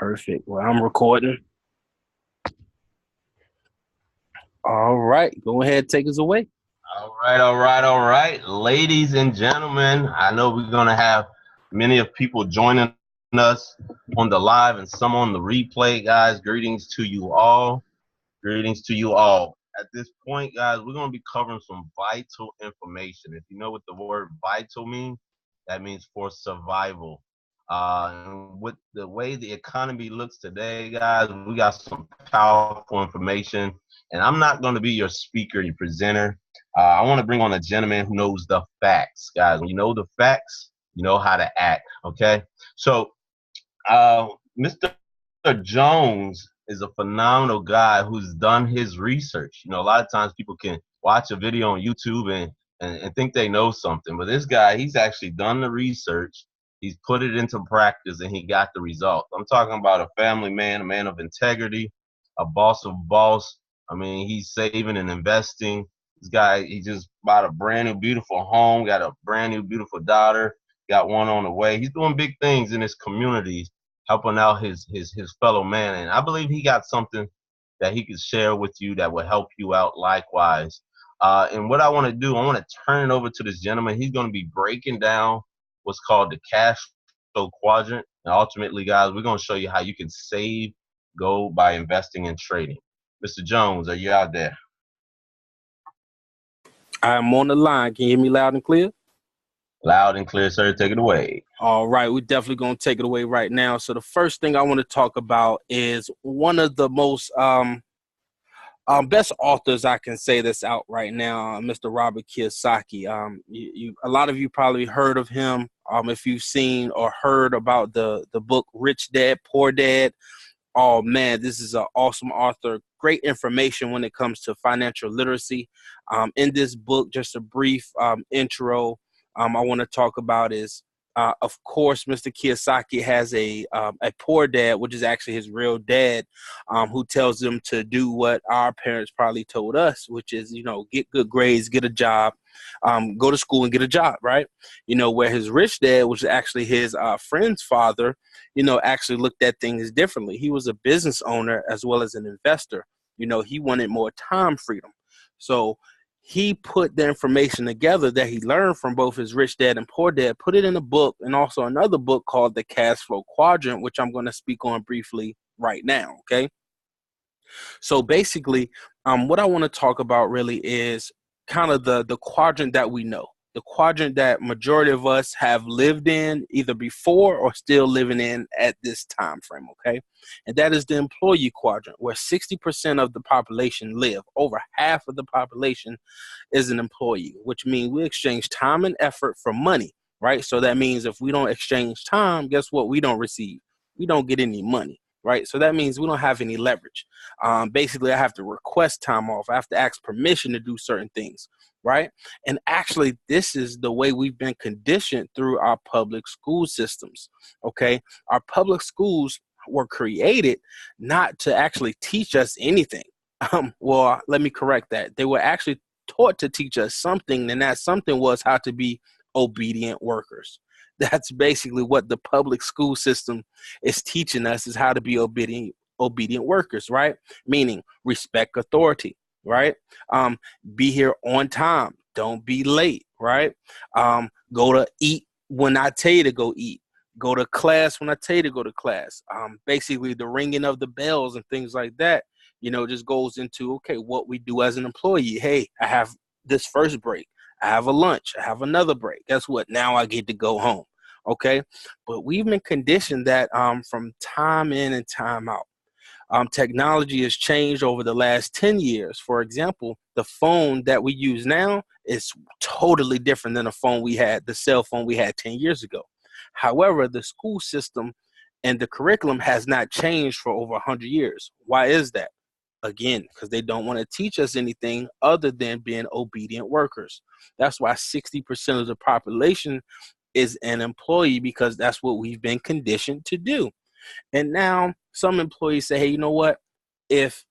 Perfect. Well, I'm recording. All right. Go ahead. Take us away. All right. Ladies and gentlemen, I know we're going to have many of people joining us on the live and some on the replay, guys. Greetings to you all. Greetings to you all. At this point, guys, we're going to be covering some vital information. If you know what the word vital means, that means for survival. And with the way the economy looks today, guys, we got some powerful information. And I'm not going to be your speaker, your presenter. I want to bring on a gentleman who knows the facts, guys. When you know the facts, you know how to act, okay? So, Mr. Jones is a phenomenal guy who's done his research. You know, a lot of times people can watch a video on YouTube and think they know something, but this guy, he's actually done the research. He's put it into practice and he got the result. I'm talking about a family man, a man of integrity, a boss of boss. I mean, he's saving and investing. This guy, he just bought a brand new, beautiful home, got a brand new, beautiful daughter, got one on the way. He's doing big things in his community, helping out his fellow man. And I believe he got something that he could share with you that will help you out likewise. And what I want to do, I want to turn it over to this gentleman. He's going to be breaking down what's called the cash flow quadrant. And ultimately, guys, we're going to show you how you can save gold by investing in trading. Mr. Jones, are you out there? I'm on the line. Can you hear me loud and clear? Loud and clear, sir. Take it away. All right. We're definitely going to take it away right now. So the first thing I want to talk about is one of the most best authors I can say that's out right now, Mr. Robert Kiyosaki. A lot of you probably heard of him if you've seen or heard about the book Rich Dad, Poor Dad. Oh, man, this is an awesome author. Great information when it comes to financial literacy. In this book, just a brief intro I want to talk about is, of course, Mr. Kiyosaki has a poor dad, which is actually his real dad, who tells him to do what our parents probably told us, which is, you know, get good grades, get a job, go to school and get a job, right? You know, where his rich dad, which is actually his friend's father, you know, actually looked at things differently. He was a business owner as well as an investor. You know, he wanted more time freedom. So he put the information together that he learned from both his rich dad and poor dad, put it in a book, and also another book called The Cash Flow Quadrant, which I'm going to speak on briefly right now, okay? So basically, what I want to talk about really is kind of the quadrant that we know, the quadrant that majority of us have lived in either before or still living in at this time frame, okay? And that is the employee quadrant, where 60% of the population live. Over half of the population is an employee, which means we exchange time and effort for money, right? So that means if we don't exchange time, guess what? We don't receive. We don't get any money, right? So that means we don't have any leverage. Basically, I have to request time off. I have to ask permission to do certain things, right? And actually, this is the way we've been conditioned through our public school systems, okay? Our public schools were created not to actually teach us anything. Well, let me correct that. They were actually taught to teach us something, and that something was how to be obedient workers. That's basically what the public school system is teaching us, is how to be obedient workers, right? Meaning respect authority, right? Be here on time. Don't be late, right? Go to eat when I tell you to go eat. Go to class when I tell you to go to class. Basically, the ringing of the bells and things like that, you know, just goes into, okay, what we do as an employee. Hey, I have this first break. I have a lunch. I have another break. Guess what? Now I get to go home. Okay. But we've been conditioned that from time in and time out. Technology has changed over the last 10 years. For example, the phone that we use now is totally different than the cell phone we had 10 years ago. However, the school system and the curriculum has not changed for over 100 years. Why is that? Again, because they don't want to teach us anything other than being obedient workers. That's why 60% of the population is an employee, because that's what we've been conditioned to do. And now some employees say, hey, you know what? If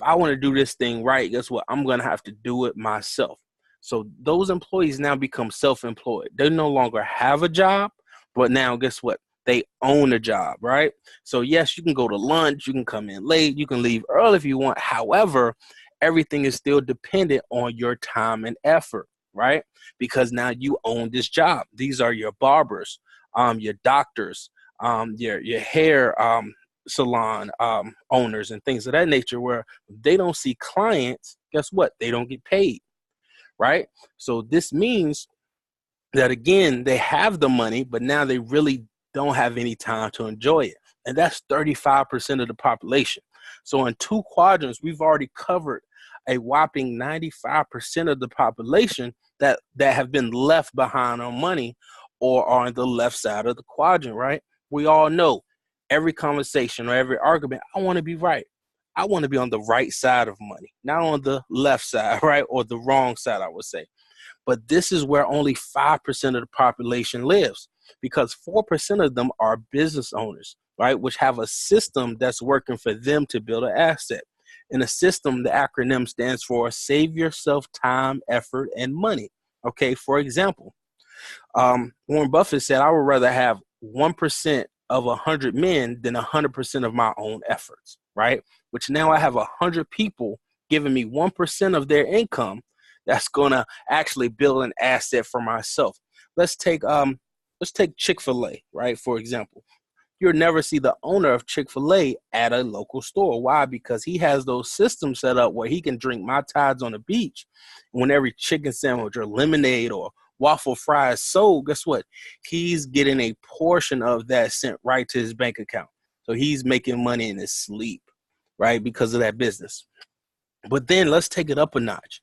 I want to do this thing right, guess what? I'm going to have to do it myself. So those employees now become self-employed. They no longer have a job, but now guess what? They own the job, right? So yes, you can go to lunch, you can come in late, you can leave early if you want. However, everything is still dependent on your time and effort, right? Because now you own this job. These are your barbers, your doctors, your hair salon owners and things of that nature, where they don't see clients, guess what? They don't get paid, right? So this means that, again, they have the money, but now they really don't have any time to enjoy it. And that's 35% of the population. So in two quadrants, we've already covered a whopping 95% of the population that have been left behind on money or are on the left side of the quadrant, right? We all know every conversation or every argument, I want to be right. I want to be on the right side of money, not on the left side, right? Or the wrong side, I would say. But this is where only 5% of the population lives, because 4% of them are business owners, right? Which have a system that's working for them to build an asset. In a system, the acronym stands for Save Yourself Time, Effort, and Money. Okay, for example, Warren Buffett said, I would rather have 1% of 100 men than 100% of my own efforts, right? Which now I have 100 people giving me 1% of their income that's going to actually build an asset for myself. Let's take Chick-fil-A, right? For example, you'll never see the owner of Chick-fil-A at a local store. Why? Because he has those systems set up where he can drink Mai Tais on the beach. When every chicken sandwich or lemonade or waffle fry is sold, guess what? He's getting a portion of that sent right to his bank account. So he's making money in his sleep, right? Because of that business. But then let's take it up a notch,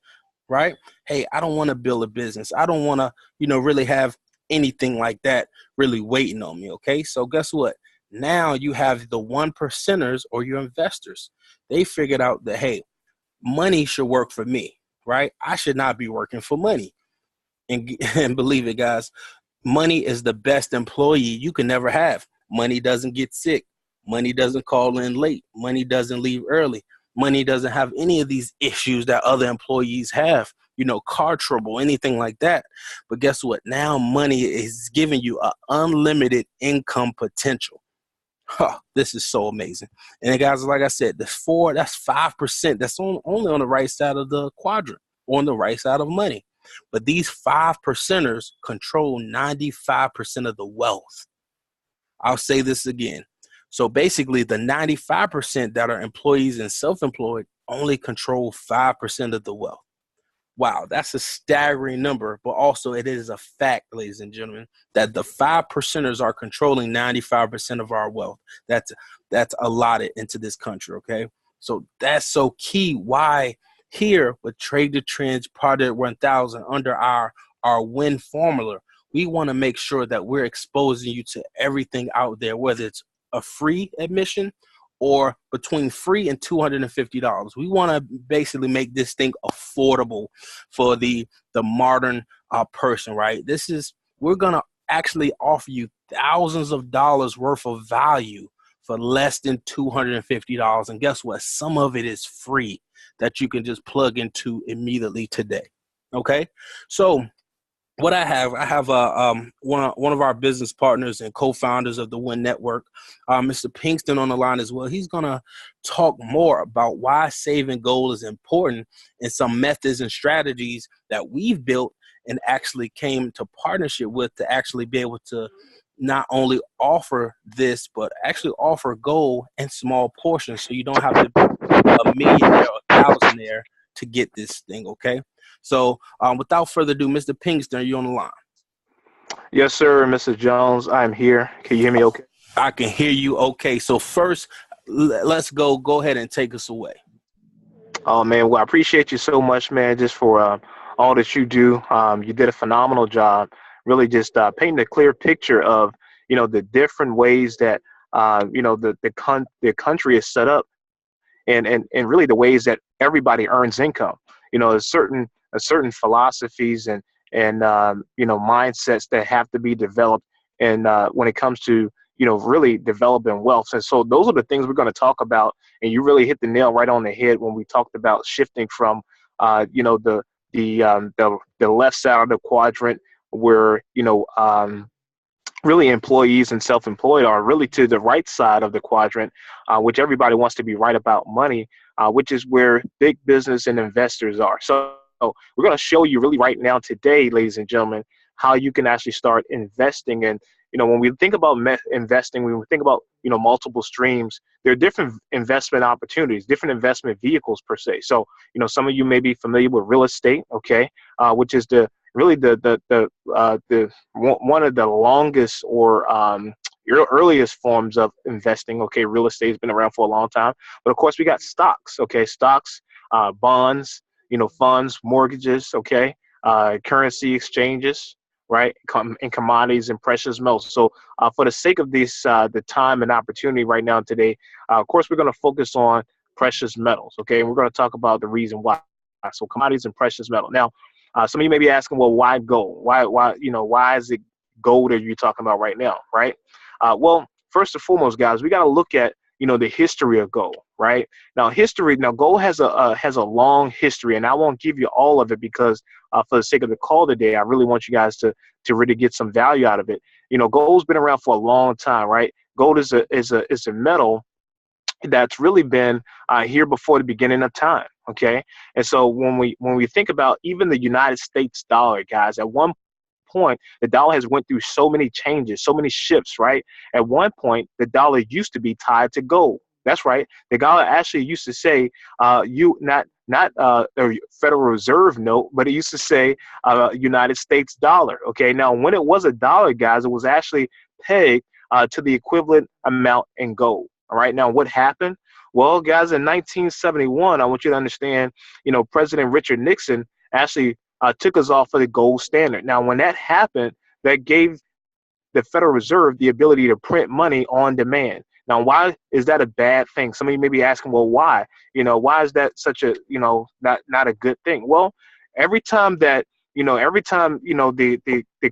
right? Hey, I don't want to build a business. I don't want to, really have anything like that really waiting on me. Okay. So guess what? Now you have the 1%ers or your investors. They figured out that, hey, money should work for me, right? I should not be working for money. And believe it, guys, money is the best employee you can never have. Money doesn't get sick. Money doesn't call in late. Money doesn't leave early. Money doesn't have any of these issues that other employees have, car trouble, anything like that. But guess what? Now money is giving you an unlimited income potential. This is so amazing. And guys, like I said, that's 5%. That's only on the right side of the quadrant, on the right side of money. But these 5%ers control 95% of the wealth. I'll say this again. So basically, the 95% that are employees and self-employed only control 5% of the wealth. Wow, that's a staggering number, but also it is a fact, ladies and gentlemen, that the 5%ers are controlling 95% of our wealth. That's allotted into this country, okay? So that's so key. Why here with Trade the Trends Project 1000 under our win formula, we want to make sure that we're exposing you to everything out there, whether it's a free admission or between free and $250. We want to basically make this thing affordable for the modern person, right? We're going to actually offer you thousands of dollars worth of value for less than $250. And guess what? Some of it is free that you can just plug into immediately today. Okay. So what I have one of our business partners and co-founders of the Win Network, Mr. Pinkston, on the line as well. He's gonna talk more about why saving gold is important and some methods and strategies that we've built and actually came to partnership with to actually be able to not only offer this, but actually offer gold in small portions, so you don't have to be a millionaire or thousandaire to get this thing. Okay. So without further ado, Mr. Pinkston, are you on the line? Yes, sir, Mr. Jones. I'm here. Can you hear me okay? I can hear you okay. So first, let's go ahead and take us away. Oh, man. Well, I appreciate you so much, man, just for all that you do. You did a phenomenal job, really just painting a clear picture of, the different ways that, the country is set up and really the ways that everybody earns income. There's certain philosophies and mindsets that have to be developed, and when it comes to really developing wealth. And so those are the things we're going to talk about, and you really hit the nail right on the head when we talked about shifting from the left side of the quadrant where really employees and self-employed are really to the right side of the quadrant, which everybody wants to be right about money, which is where big business and investors are. So we're going to show you really right now today, ladies and gentlemen, how you can actually start investing. And when we think about investing, when we think about multiple streams, there are different investment opportunities, different investment vehicles per se. So some of you may be familiar with real estate, okay, which is really the one of the longest or earliest forms of investing. Okay, real estate has been around for a long time, but of course we got stocks. Okay, stocks, bonds, funds, mortgages. Okay, currency exchanges, right, and commodities and precious metals. So for the sake of this, the time and opportunity right now today, of course we're going to focus on precious metals. Okay, and we're going to talk about the reason why. So commodities and precious metal. Now, some of you may be asking, well, why gold? Why is it gold that you're talking about right now, right? Well, first and foremost, guys, we got to look at the history of gold, right? Now, gold has a long history, and I won't give you all of it because for the sake of the call today, I really want you guys to really get some value out of it. Gold's been around for a long time, right? Gold is a metal that's really been here before the beginning of time. Okay, and so when we think about even the United States dollar, guys, at one point the dollar has went through so many changes, so many shifts, right? At one point the dollar used to be tied to gold. That's right. The dollar actually used to say not a Federal Reserve note, but it used to say United States dollar. Okay, now when it was a dollar, guys, it was actually pegged to the equivalent amount in gold. All right, now what happened? Well, guys, in 1971, I want you to understand, President Richard Nixon actually took us off of the gold standard. Now, when that happened, that gave the Federal Reserve the ability to print money on demand. Now, why is that a bad thing? Some of you may be asking, well, why? Why is that such a, not a good thing? Well, every time the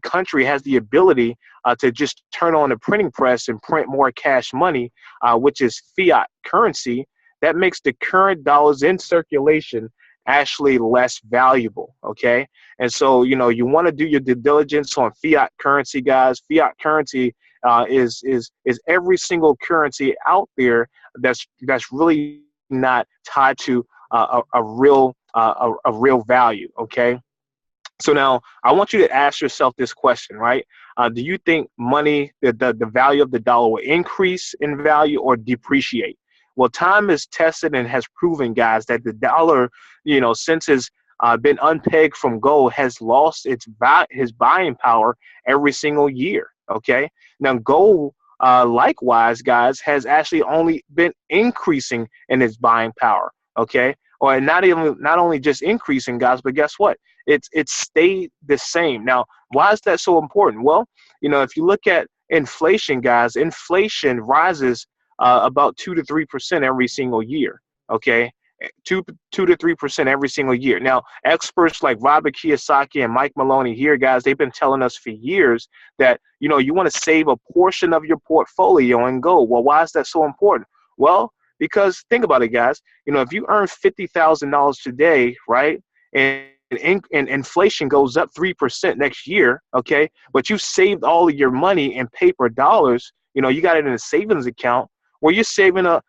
country has the ability to just turn on the printing press and print more cash money, which is fiat currency, that makes the current dollars in circulation actually less valuable. Okay, and so you want to do your due diligence on fiat currency, guys. Fiat currency is every single currency out there that's really not tied to a real value. Okay. So now I want you to ask yourself this question, right? Do you think money, the value of the dollar will increase in value or depreciate? Well, time has tested and has proven, guys, that the dollar, since it's been unpegged from gold, has lost his buying power every single year. Okay. Now, gold, likewise, guys, has actually only been increasing in its buying power. Okay. Or not only just increasing, guys, but guess what? It's stayed the same. Now, why is that so important? Well, if you look at inflation, guys, inflation rises about 2 to 3% every single year. Okay, 2 to 3% every single year. Now, experts like Robert Kiyosaki and Mike Maloney here, guys, they've been telling us for years that you want to save a portion of your portfolio in gold. Well, why is that so important? Well, because think about it, guys. If you earn $50,000 today, right, and inflation goes up 3% next year, okay, but you saved all of your money in paper dollars, you got it in a savings account where you're saving a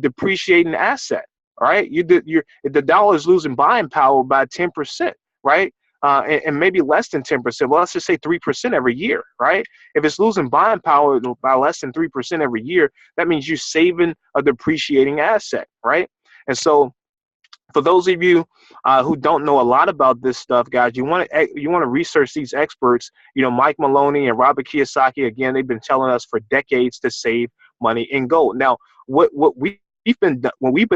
depreciating asset, all right? The dollar is losing buying power by 10%, right? And maybe less than 10%. Well, let's just say 3% every year, right? If it's losing buying power by less than 3% every year, that means you're saving a depreciating asset, right? And so for those of you who don't know a lot about this stuff, guys, you want to research these experts. Mike Maloney and Robert Kiyosaki, again, they've been telling us for decades to save money in gold. Now, what we've been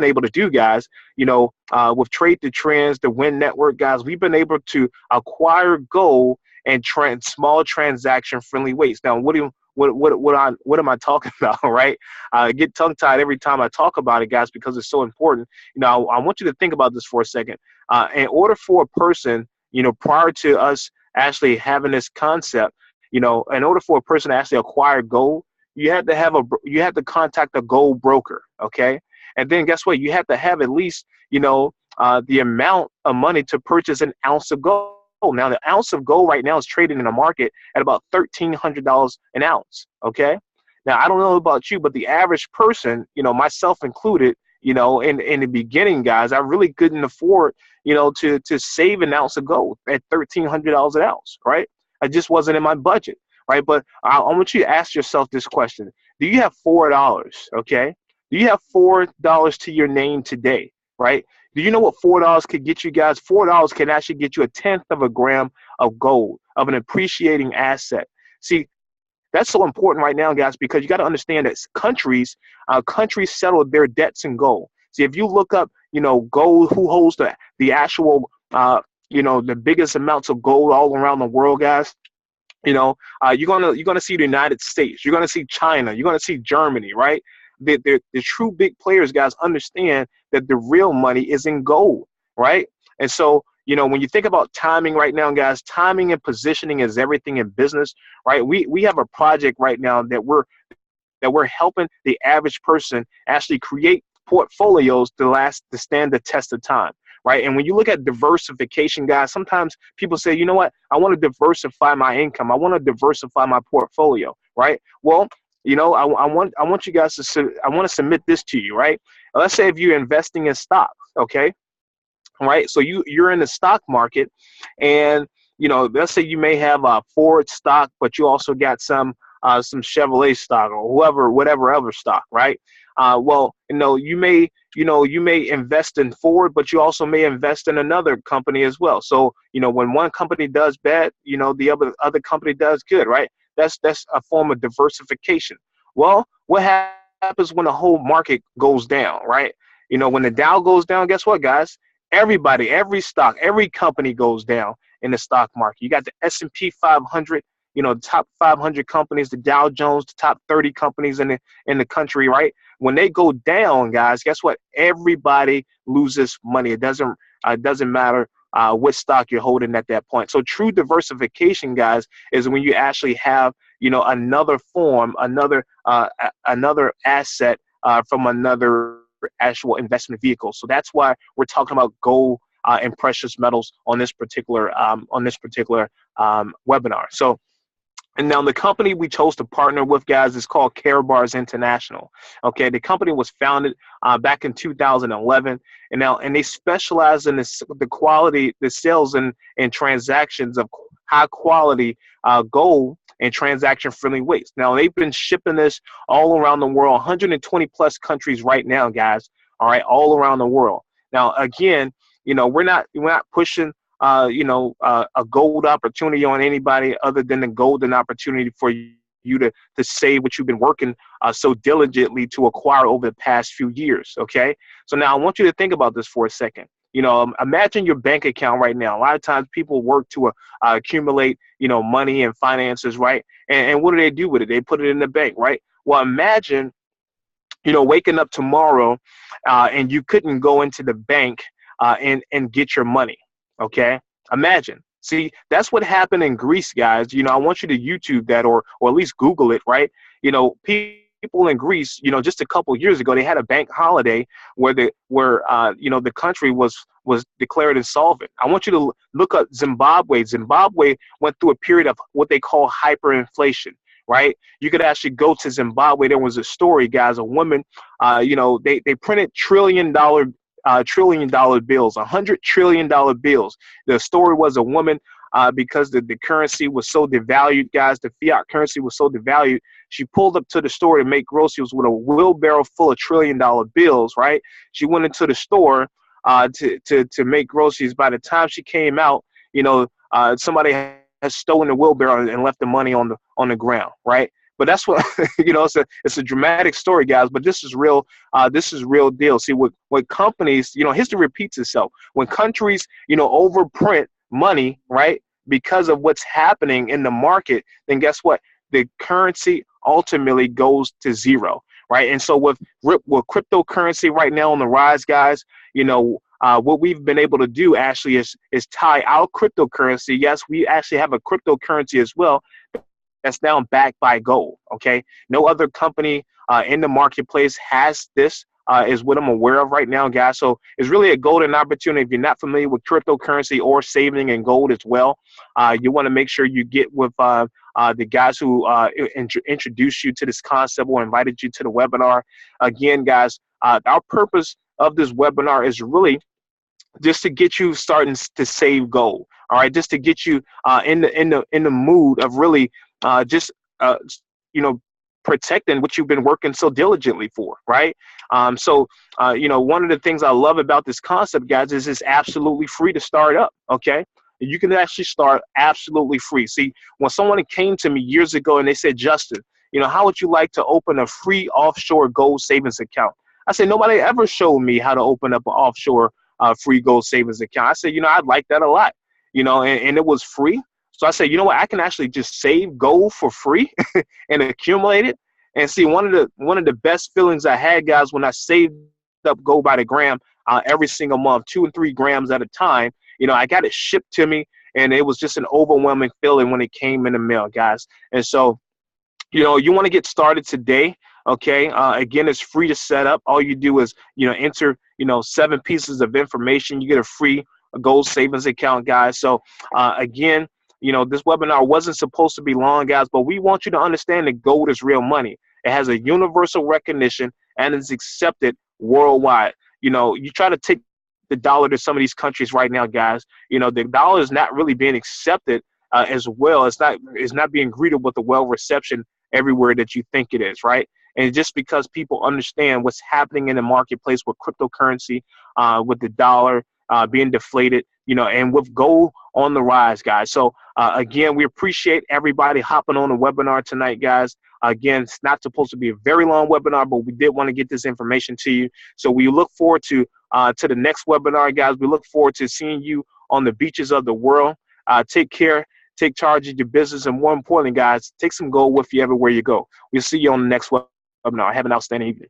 able to do, guys, with TradeTheTrendz, the Win Network, guys, we've been able to acquire gold and small transaction friendly ways. Now, what am I talking about, right? I get tongue tied every time I talk about it, guys, because it's so important. I want you to think about this for a second. In order for a person, prior to us actually having this concept, in order for a person to actually acquire gold, you have to contact a gold broker, okay? And then guess what? You have to have at least, the amount of money to purchase an ounce of gold. Now, the ounce of gold right now is trading in the market at about $1,300 an ounce. Okay. Now, I don't know about you, but the average person, myself included, in the beginning, guys, I really couldn't afford, to save an ounce of gold at $1,300 an ounce, right? I just wasn't in my budget, right? But I want you to ask yourself this question. Do you have $4, okay? Do you have $4 to your name today, right? Do you know what $4 could get you, guys? $4 can actually get you a tenth of a gram of gold, of an appreciating asset. See, that's so important right now, guys, because you got to understand that countries settle their debts in gold. See, if you look up, gold, who holds the actual, the biggest amounts of gold all around the world, guys, you're gonna see the United States, you're gonna see China, you're gonna see Germany, right? The true big players, guys, understand that the real money is in gold, right? And so, when you think about timing right now, guys, timing and positioning is everything in business, right? We have a project right now that we're helping the average person actually create portfolios to stand the test of time, right? And when you look at diversification, guys, sometimes people say, you know what, I want to diversify my income, I want to diversify my portfolio, right? Well, I want you guys I want to submit this to you, right? Let's say if you're investing in stocks, okay? Right, so you're in the stock market, and let's say you may have a Ford stock, but you also got some Chevrolet stock or whatever other stock, right? Well, you may invest in Ford, but you also may invest in another company as well. So when one company does bad, the other company does good, right? That's a form of diversification. Well, what happens when the whole market goes down, right? When the Dow goes down, guess what, guys? Everybody, every stock, every company goes down in the stock market. You got the S&P 500, the top 500 companies, the Dow Jones, the top 30 companies in the country, right? When they go down, guys, guess what? Everybody loses money. It doesn't matter what stock you're holding at that point. So true diversification, guys, is when you actually have, another form, another asset from another actual investment vehicle. So that's why we're talking about gold and precious metals on this particular webinar. So, and now the company we chose to partner with, guys, is called Care Bars International. Okay, the company was founded back in 2011, and they specialize in the quality, the sales and transactions of high quality gold and transaction-friendly weights. Now, they've been shipping this all around the world, 120 plus countries right now, guys. All right, all around the world. Now, again, we're not pushing, a gold opportunity on anybody other than the golden opportunity for you to save what you've been working so diligently to acquire over the past few years. Okay, so now I want you to think about this for a second. Imagine your bank account right now. A lot of times people work to accumulate, money and finances, right? And what do they do with it? They put it in the bank, right? Well, imagine, waking up tomorrow and you couldn't go into the bank and get your money, okay? Imagine. See, that's what happened in Greece, guys. I want you to YouTube that or at least Google it, right? People in Greece, just a couple of years ago, they had a bank holiday where the country was declared insolvent. I want you to look up Zimbabwe. Zimbabwe went through a period of what they call hyperinflation, right? You could actually go to Zimbabwe. There was a story, guys, a woman, they printed trillion dollar bills, $100 trillion bills. The story was a woman, because the currency was so devalued, guys, the fiat currency was so devalued, she pulled up to the store to make groceries with a wheelbarrow full of $1 trillion bills, right? She went into the store to make groceries. By the time she came out, somebody has stolen the wheelbarrow and left the money on the ground, right? But that's what it's a dramatic story, guys. But this is real. This is real deal. See, what companies, history repeats itself. When countries, overprint money, right, because of what's happening in the market, then guess what? The currency ultimately goes to zero, right? And so with cryptocurrency right now on the rise, guys, what we've been able to do actually is tie our cryptocurrency. Yes, we actually have a cryptocurrency as well that's now backed by gold. Okay, no other company in the marketplace has this is what I'm aware of right now, guys. So it's really a golden opportunity. If you're not familiar with cryptocurrency or saving in gold as well, you want to make sure you get with the guys who introduced you to this concept or invited you to the webinar. Again, guys, our purpose of this webinar is really just to get you starting to save gold. All right, just to get you in the mood of really just you know, protecting what you've been working so diligently for, right? So you know, one of the things I love about this concept, guys, is it's absolutely free to start up. Okay, you can actually start absolutely free. See, when someone came to me years ago and they said, Justin, you know, how would you like to open a free offshore gold savings account? I said, nobody ever showed me how to open up an offshore free gold savings account. I said, you know, I'd like that a lot, you know, and it was free. So I said, you know what, I can actually just save gold for free and accumulate it. And see, one of the best feelings I had, guys, when I saved up gold by the gram every single month, 2 and 3 grams at a time, you know, I got it shipped to me, and it was just an overwhelming feeling when it came in the mail, guys. And so, you know, you want to get started today. Okay. Again, it's free to set up. All you do is, you know, enter, you know, 7 pieces of information. You get a free gold savings account, guys. So again, you know, this webinar wasn't supposed to be long, guys, but we want you to understand that gold is real money. It has a universal recognition and is accepted worldwide. You know, you try to take the dollar to some of these countries right now, guys. You know, the dollar is not really being accepted as well. It's not being greeted with a well reception everywhere that you think it is, right? And just because people understand what's happening in the marketplace with cryptocurrency, with the dollar being deflated, you know, and with gold on the rise, guys. So again, we appreciate everybody hopping on the webinar tonight, guys. Again, it's not supposed to be a very long webinar, but we did want to get this information to you. So we look forward to the next webinar, guys. We look forward to seeing you on the beaches of the world. Take care. Take charge of your business. And more importantly, guys, take some gold with you everywhere you go. We'll see you on the next webinar. Have an outstanding evening.